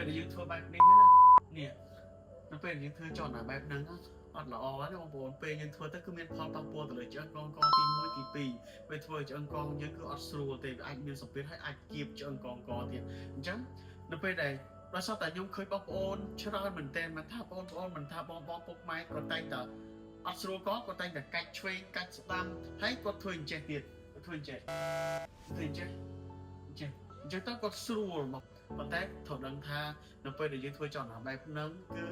ពេលដែលយើងធ្វើបែបនេះណានេះនៅពេលយើងធ្វើចោលណាបែបហ្នឹងអត់ល្អទេបងប្អូនពេលយើងធ្វើទៅគឺមានផលប៉ះពាល់ទៅលើឆ្អឹងកងកទី1ទី2ពេលធ្វើឆ្អឹងកងយើងគឺអត់ស្រួលទេវាអាចមានសម្ពាធហើយអាចគៀបឆ្អឹងកងកទៀតអញ្ចឹងនៅពេលដែលដោយសារតែខ្ញុំឃើញបងប្អូនច្រើនមែនតើមិនថាបងប្អូនមិនថាបងពុកម៉ែគាត់តែងតែអត់ស្រួលគាត់តែងតែកាច់ឆ្វេងកាច់ស្ដាំហើយគាត់ធ្វើអញ្ចេះទៀតធ្វើអញ្ចេះអញ្ចឹងទៅគាត់ស្រួលមកប៉ុន្តែត្រូវដឹងថានៅពេលដែលយើងធ្វើចលនាបែបហ្នឹងគឺ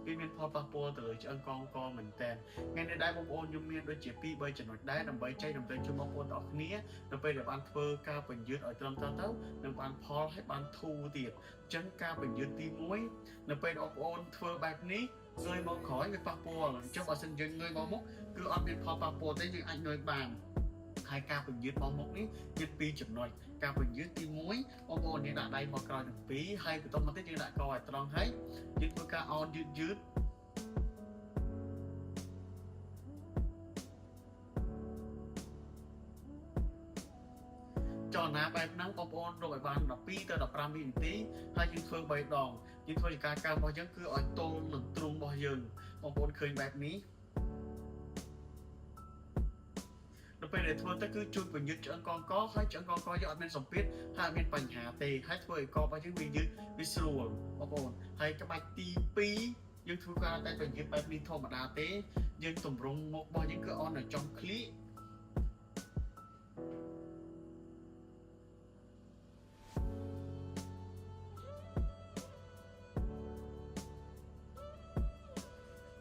វាមានផលប៉ះពាល់ទៅលើឆ្អឹងកងកមែនតើថ្ងៃនេះដែរបងប្អូនខ្ញុំមានដូចជា2 3ចំណុចដែរដើម្បីចែករំលែកជូនបងប្អូនទាំងអស់គ្នានៅពេលដែលបានធ្វើការបញ្យឺតឲ្យត្រឹមត្រូវទៅនឹងបានផលហើយបានធូរទៀតអញ្ចឹងការបញ្យឺតទី1នៅពេលបងប្អូនធ្វើបែបនេះងើយមកក្រោយវាប៉ះពាល់អញ្ចឹងបើសិនយើងងើយមកមុខគឺអត់មានផលប៉ះពាល់ទេយើងអាចងើយបានហើយការបញ្យឺតមកមុខនេះមាន2ចំណុចការបញ្យឺតទី1បងប្អូនយើងដាក់ដៃមកក្រោយទាំងពីរហើយបន្ទាប់មកទៀតយើងដាក់កឲ្យត្រង់ហើយយើងធ្វើការអោនយឺតចលនាបែបហ្នឹងបងប្អូនរកឲ្យបាន12ទៅ15វិនាទីហើយយើងធ្វើ3ដងយើងធ្វើជាការកើរបស់យើងគឺឲ្យទល់នឹងទ្រូងរបស់យើងបងប្អូនឃើញបែបនេះនៅពេលដែលធ្វើទៅគឺជួយបញ្យឺតឆ្អឹងកងកហើយឆ្អឹងកងកយើងអត់មានសម្ពាធហើយអត់មានបញ្ហាទេហើយធ្វើឲ្យករបស់យើងវាយឺតវាស្រួលបងប្អូនហើយក្បាច់ទី2យើងធ្វើការតែបញ្យឺតបែបនេះធម្មតាទេយើងតម្រង់មុខរបស់យើងគឺអននៅចំឃ្លី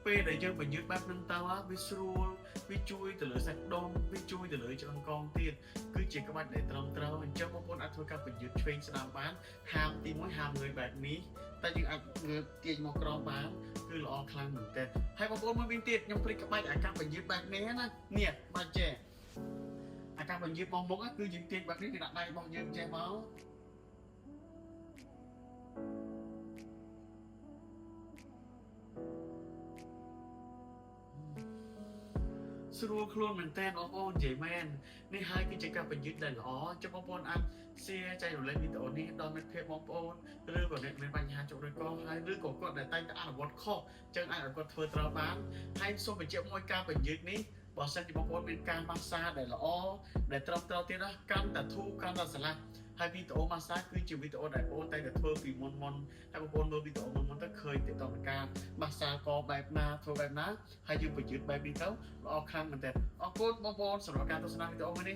ពេលដែលយើងបញ្យឺតបែបហ្នឹងទៅវាស្រួលវាជួយទៅលើសាច់ដុំវាជួយទៅលើឆ្អឹងកងទៀតគឺជាក្បាច់ដែលត្រឹមត្រូវអញ្ចឹងបងប្អូនអាចធ្វើការបញ្យឺតឆ្វេងស្ដាំបានហាមទី1ហាមងើយបែបនេះតែយើងអាចងើបទាញមកក្រោមបានគឺល្អខ្លាំងមែនទែនហើយបងប្អូនមើលវិញទៀតខ្ញុំភ្លេចក្បាច់អាការបញ្យឺតបែបនេះណានេះបាច់ចេះអាការបញ្យឺតមកមុខគឺយើងទាញបែបនេះគេដាក់ដៃរបស់យើងចេះមកស្រួលខ្លួនមែនតើបងប្អូននិយាយមែននេះហើយគឺជាការបញ្យឺតដែលល្អចុះបងប្អូនអាច share ចែករំលែកវីដេអូនេះដល់មិត្តភ័ក្តិបងប្អូនឬក៏អ្នកមានបញ្ហាចុកឬកហើយឬក៏គាត់ដែលតែងតែអនុវត្តខុសចឹងអាចឲ្យគាត់ធ្វើត្រូវបានហើយសូមបញ្ជាក់មួយការបញ្យឺតនេះបើសិនជាបងប្អូនមានការម៉ាស្សាដែលល្អដែលត្រឹមត្រូវទៀតណាកាន់តែធូរកាន់តែស្រឡះហើយវីដេអូម៉ាស្សាគឺជាវីដេអូដែលបងប្អូនតែធ្វើពីមុនហើយបងប្អូនមើលវីដេអូមុនទៅឃើញទៅតាមការម៉ាស្សាកបែបណាធ្វើបែបណាហើយយើងបញ្យឺតបែបនេះទៅល្អខ្លាំងមែនទែនអរគុណបងប្អូនសម្រាប់ការទស្សនាវីដេអូមួយនេះ